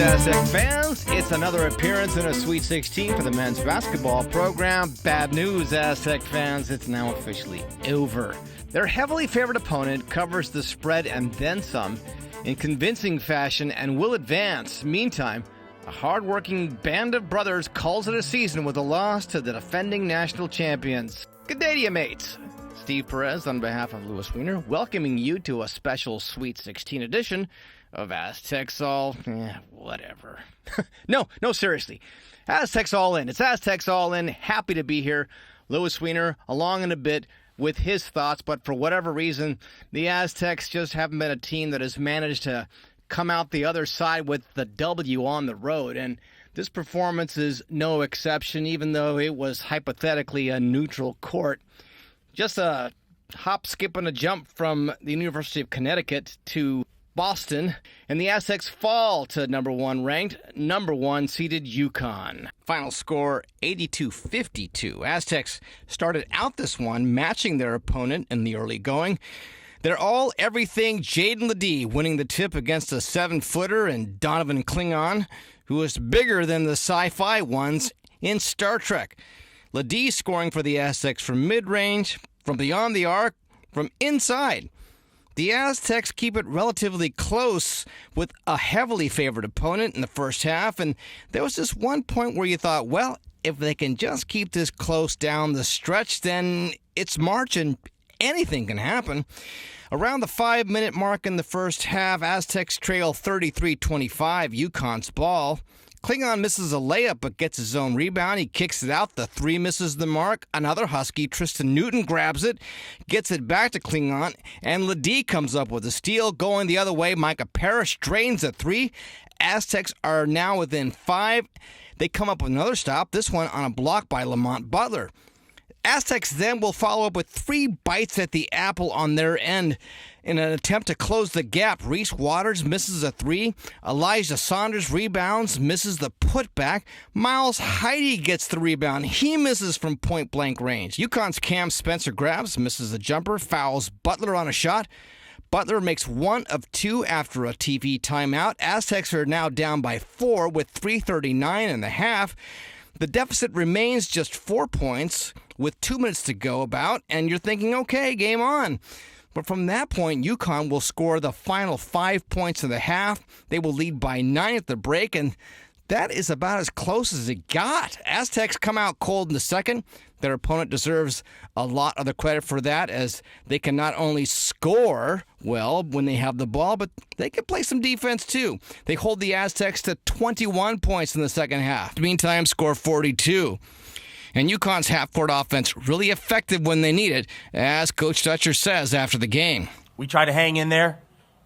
Aztec fans. It's another appearance in a Sweet 16 for the men's basketball program. Bad news, Aztec fans. It's now officially over. Their heavily favored opponent covers the spread and then some in convincing fashion and will advance. Meantime, a hard-working band of brothers calls it a season with a loss to the defending national champions. Good day to you, mates. Steve Perez on behalf of Louis Weiner, welcoming you to a special Sweet 16 edition of Aztecs All... whatever. No, seriously. Aztecs All In. It's Aztecs All In. Happy to be here. Louis Weiner along in a bit with his thoughts, but for whatever reason, the Aztecs just haven't been a team that has managed to come out the other side with the W on the road, and this performance is no exception, even though it was hypothetically a neutral court. Just a hop, skip, and a jump from the University of Connecticut to Boston, and the Aztecs fall to number one seeded UCONN. Final score 82-52. Aztecs started out this one matching their opponent in the early going. They're all everything Jaedon LeDee, winning the tip against a 7-footer and Donovan Klingon, who is bigger than the sci-fi ones in Star Trek. LeDee scoring for the Aztecs from mid-range, from beyond the arc, from inside. The Aztecs keep it relatively close with a heavily favored opponent in the first half, and there was this one point where you thought, well, if they can just keep this close down the stretch, then it's March and anything can happen. Around the 5-minute mark in the first half, Aztecs trail 33-25, UConn's ball. Klingon misses a layup but gets his own rebound. He kicks it out. The 3 misses the mark. Another Husky, Tristan Newton, grabs it, gets it back to Klingon, and LeDee comes up with a steal. Going the other way, Micah Parrish drains a 3. Aztecs are now within 5. They come up with another stop, this one on a block by Lamont Butler. Aztecs then will follow up with 3 bites at the apple on their end in an attempt to close the gap. Reese Waters misses a 3. Elijah Saunders rebounds, misses the putback. Miles Heide gets the rebound. He misses from point-blank range. UConn's Cam Spencer grabs, misses a jumper, fouls Butler on a shot. Butler makes 1 of 2 after a TV timeout. Aztecs are now down by 4 with 3:39 in the half. The deficit remains just 4 points with 2 minutes to go about, and you're thinking, okay, game on. But from that point, UConn will score the final 5 points in the half. They will lead by 9 at the break, and that is about as close as it got. Aztecs come out cold in the second. Their opponent deserves a lot of the credit for that, as they can not only score well when they have the ball, but they can play some defense too. They hold the Aztecs to 21 points in the second half. Meantime, score 42. And UConn's half-court offense really effective when they need it, as Coach Dutcher says after the game. We try to hang in there.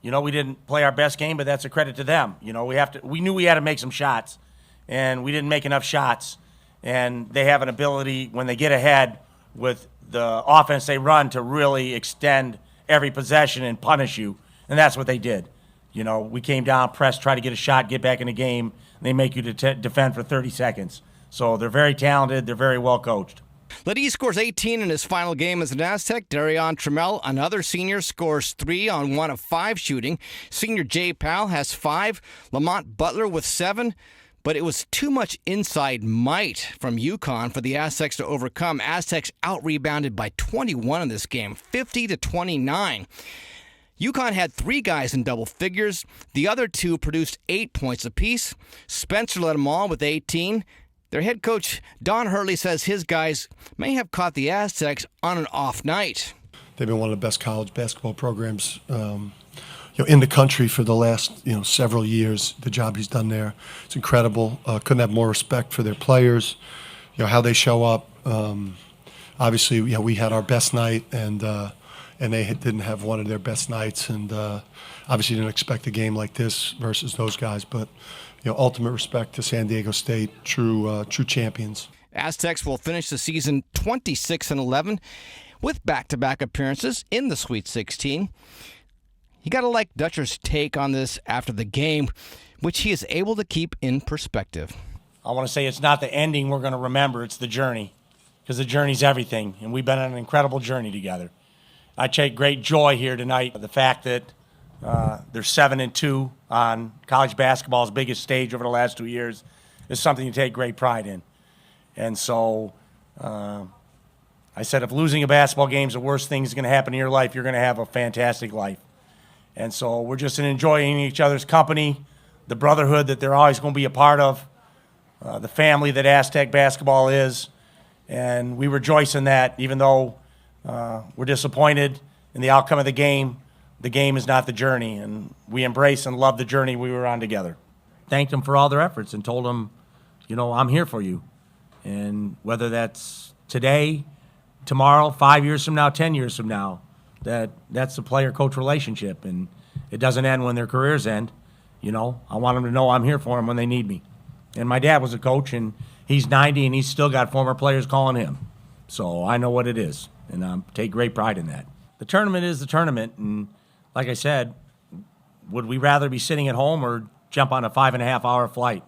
We didn't play our best game, but that's a credit to them. We knew we had to make some shots, and we didn't make enough shots. And they have an ability, when they get ahead with the offense they run, to really extend every possession and punish you. And that's what they did. We came down, pressed, tried to get a shot, get back in the game, and they make you defend for 30 seconds. So they're very talented. They're very well coached. LeDee scores 18 in his final game as an Aztec. Darrion Trammell, another senior, scores 3 on 1 of 5 shooting. Senior Jay Powell has 5. Lamont Butler with 7. But it was too much inside might from UConn for the Aztecs to overcome. Aztecs out-rebounded by 21 in this game, 50-29. UConn had 3 guys in double figures. The other 2 produced 8 points apiece. Spencer led them all with 18. Their head coach, Dan Hurley, says his guys may have caught the Aztecs on an off night. They've been one of the best college basketball programs in the country for the last several years. The job he's done there, it's incredible. Couldn't have more respect for their players, how they show up. Obviously, we had our best night, and they didn't have one of their best nights, and obviously didn't expect a game like this versus those guys. But ultimate respect to San Diego State, true champions. Aztecs will finish the season 26-11 with back-to-back appearances in the Sweet 16. You got to like Dutcher's take on this after the game, which he is able to keep in perspective. I want to say it's not the ending we're going to remember, it's the journey, because the journey's everything, and we've been on an incredible journey together. I take great joy here tonight, the fact that They're 7-2 on college basketball's biggest stage over the last 2 years. Is something to take great pride in. And so I said, if losing a basketball game is the worst thing that's going to happen in your life, you're going to have a fantastic life. And so we're just enjoying each other's company, the brotherhood that they're always going to be a part of, the family that Aztec basketball is. And we rejoice in that, even though we're disappointed in the outcome of the game. The game is not the journey, and we embrace and love the journey we were on together. Thanked them for all their efforts and told them, I'm here for you. And whether that's today, tomorrow, 5 years from now, 10 years from now, that's the player-coach relationship, and it doesn't end when their careers end. I want them to know I'm here for them when they need me. And my dad was a coach, and he's 90, and he's still got former players calling him. So I know what it is, and I take great pride in that. The tournament is the tournament, and like I said, would we rather be sitting at home or jump on a 5.5-hour flight?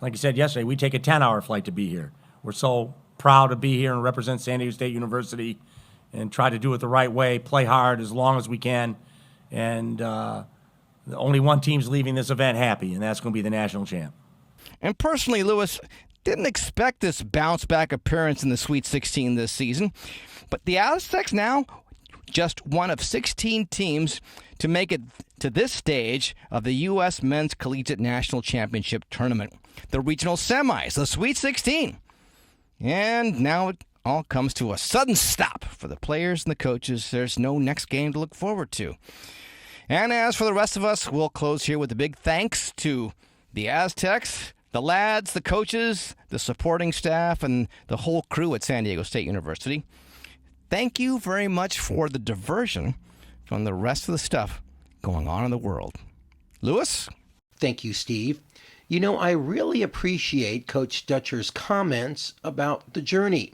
Like I said yesterday, we take a 10-hour flight to be here. We're so proud to be here and represent San Diego State University and try to do it the right way, play hard as long as we can. And only one team's leaving this event happy, and that's going to be the national champ. And personally, Louis, didn't expect this bounce-back appearance in the Sweet 16 this season. But the Aztecs now just one of 16 teams to make it to this stage of the U.S. Men's Collegiate National Championship Tournament, the regional semis, the Sweet 16. And now it all comes to a sudden stop for the players and the coaches. There's no next game to look forward to. And as for the rest of us, we'll close here with a big thanks to the Aztecs, the lads, the coaches, the supporting staff, and the whole crew at San Diego State University. Thank you very much for the diversion from the rest of the stuff going on in the world. Louis? Thank you, Steve. I really appreciate Coach Dutcher's comments about the journey.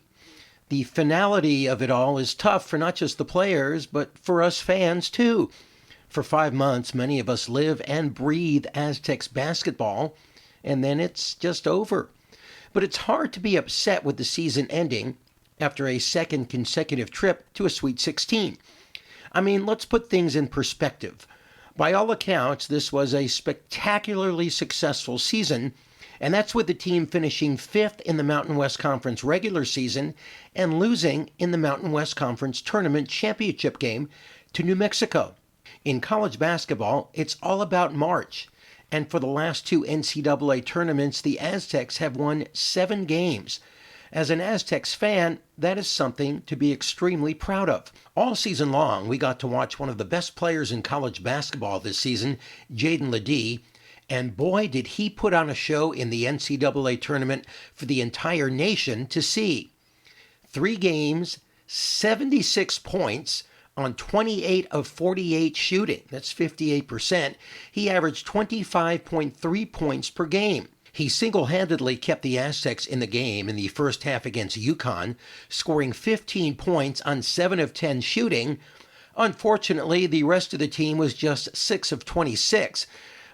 The finality of it all is tough for not just the players, but for us fans, too. For 5 months, many of us live and breathe Aztecs basketball, and then it's just over. But it's hard to be upset with the season ending after a second consecutive trip to a Sweet 16. Let's put things in perspective. By all accounts, this was a spectacularly successful season, and that's with the team finishing 5th in the Mountain West Conference regular season and losing in the Mountain West Conference Tournament championship game to New Mexico. In college basketball, it's all about March, and for the last 2 NCAA tournaments, the Aztecs have won 7 games. As an Aztecs fan, that is something to be extremely proud of. All season long, we got to watch one of the best players in college basketball this season, Jaedon LeDee, and boy, did he put on a show in the NCAA tournament for the entire nation to see. 3 games, 76 points on 28 of 48 shooting. That's 58%. He averaged 25.3 points per game. He single-handedly kept the Aztecs in the game in the first half against UCONN, scoring 15 points on 7 of 10 shooting. Unfortunately, the rest of the team was just 6 of 26,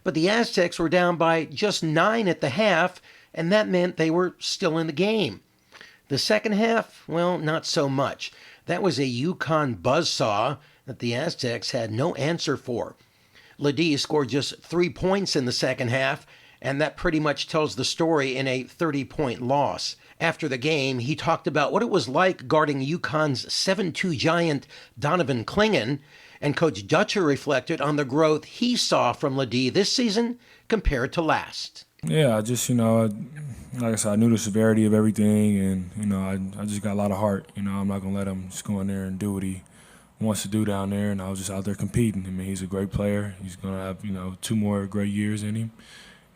but the Aztecs were down by just 9 at the half, and that meant they were still in the game. The second half, well, not so much. That was a UConn buzzsaw that the Aztecs had no answer for. LeDee scored just 3 points in the second half, and that pretty much tells the story in a 30-point loss. After the game, he talked about what it was like guarding UConn's 7'2 giant Donovan Clingan, and Coach Dutcher reflected on the growth he saw from LeDee this season compared to last. Yeah, I just, like I said, I knew the severity of everything, and, I just got a lot of heart. I'm not going to let him just go in there and do what he wants to do down there, and I was just out there competing. He's a great player. He's going to have, 2 more great years in him.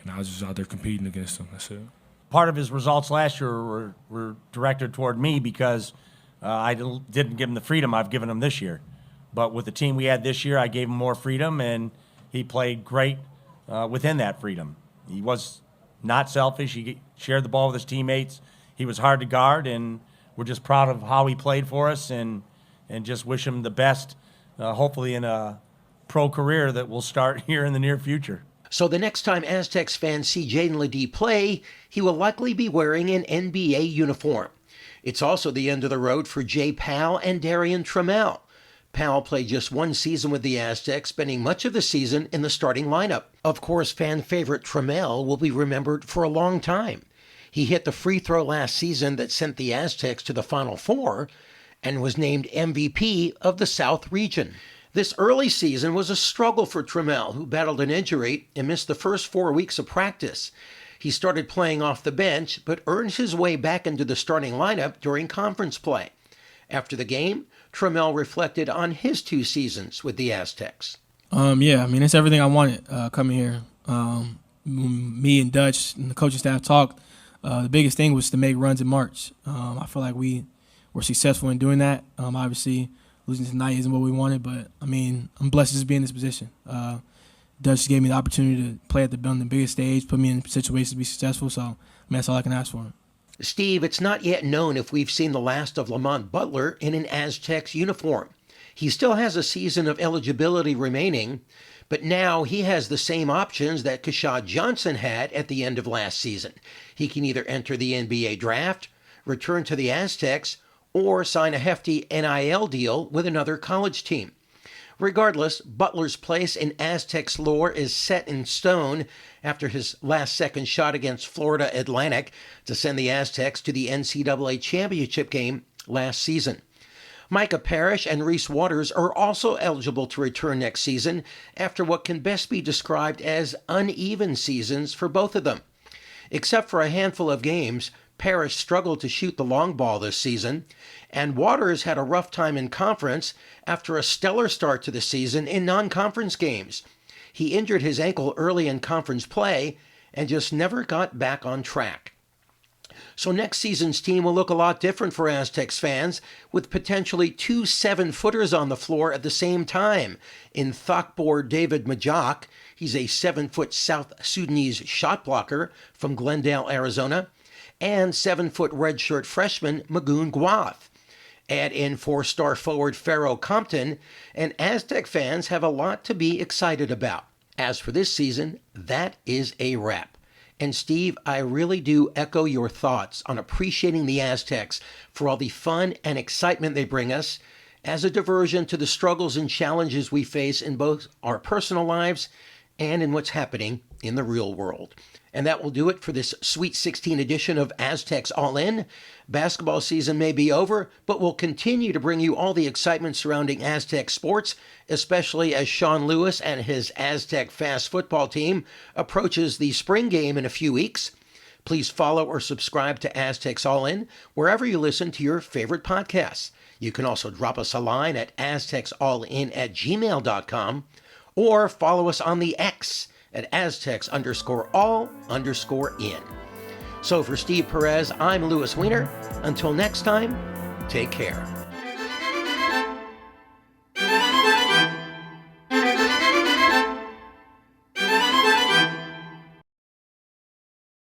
And I was just out there competing against him. That's it. Part of his results last year were directed toward me because I didn't give him the freedom I've given him this year. But with the team we had this year, I gave him more freedom, and he played great within that freedom. He was not selfish. He shared the ball with his teammates. He was hard to guard, and we're just proud of how he played for us and just wish him the best, hopefully in a pro career that will start here in the near future. So the next time Aztecs fans see Jaedon LeDee play, he will likely be wearing an NBA uniform. It's also the end of the road for Jay Powell and Darrion Trammell. Powell played just one season with the Aztecs, spending much of the season in the starting lineup. Of course, fan favorite Trammell will be remembered for a long time. He hit the free throw last season that sent the Aztecs to the Final Four and was named MVP of the South region. This early season was a struggle for Trammell, who battled an injury and missed the first 4 weeks of practice. He started playing off the bench, but earned his way back into the starting lineup during conference play. After the game, Trammell reflected on his 2 seasons with the Aztecs. Yeah, I mean, it's everything I wanted coming here. Me and Dutch and the coaching staff talked. The biggest thing was to make runs in March. I feel like we were successful in doing that. Obviously, losing tonight isn't what we wanted, but, I mean, I'm blessed to be in this position. Dutch gave me the opportunity to play on the biggest stage, put me in situations to be successful, so, I mean, that's all I can ask for. Steve, it's not yet known if we've seen the last of Lamont Butler in an Aztecs uniform. He still has a season of eligibility remaining, but now he has the same options that Keshad Johnson had at the end of last season. He can either enter the NBA draft, return to the Aztecs, or sign a hefty NIL deal with another college team. Regardless, Butler's place in Aztecs lore is set in stone after his last-second shot against Florida Atlantic to send the Aztecs to the NCAA championship game last season. Micah Parrish and Reese Waters are also eligible to return next season after what can best be described as uneven seasons for both of them. Except for a handful of games, Parrish struggled to shoot the long ball this season, and Waters had a rough time in conference after a stellar start to the season in non-conference games. He injured his ankle early in conference play and just never got back on track. So next season's team will look a lot different for Aztecs fans, with potentially 2 7-footers on the floor at the same time in Thakbor David Majak. He's a 7-foot South Sudanese shot blocker from Glendale, Arizona, and 7-foot redshirt freshman Magoon Gwath. Add in 4-star forward Pharaoh Compton, and Aztec fans have a lot to be excited about. As for this season, that is a wrap. And Steve, I really do echo your thoughts on appreciating the Aztecs for all the fun and excitement they bring us as a diversion to the struggles and challenges we face in both our personal lives and in what's happening in the real world. And that will do it for this Sweet 16 edition of Aztecs All In. Basketball season may be over, but we'll continue to bring you all the excitement surrounding Aztec sports, especially as Sean Lewis and his Aztec fast football team approaches the spring game in a few weeks. Please follow or subscribe to Aztecs All In wherever you listen to your favorite podcasts. You can also drop us a line at aztecsallin@gmail.com or follow us on the X at Aztecs_all_in. So for Steve Perez, I'm Louis Weiner. Until next time, take care.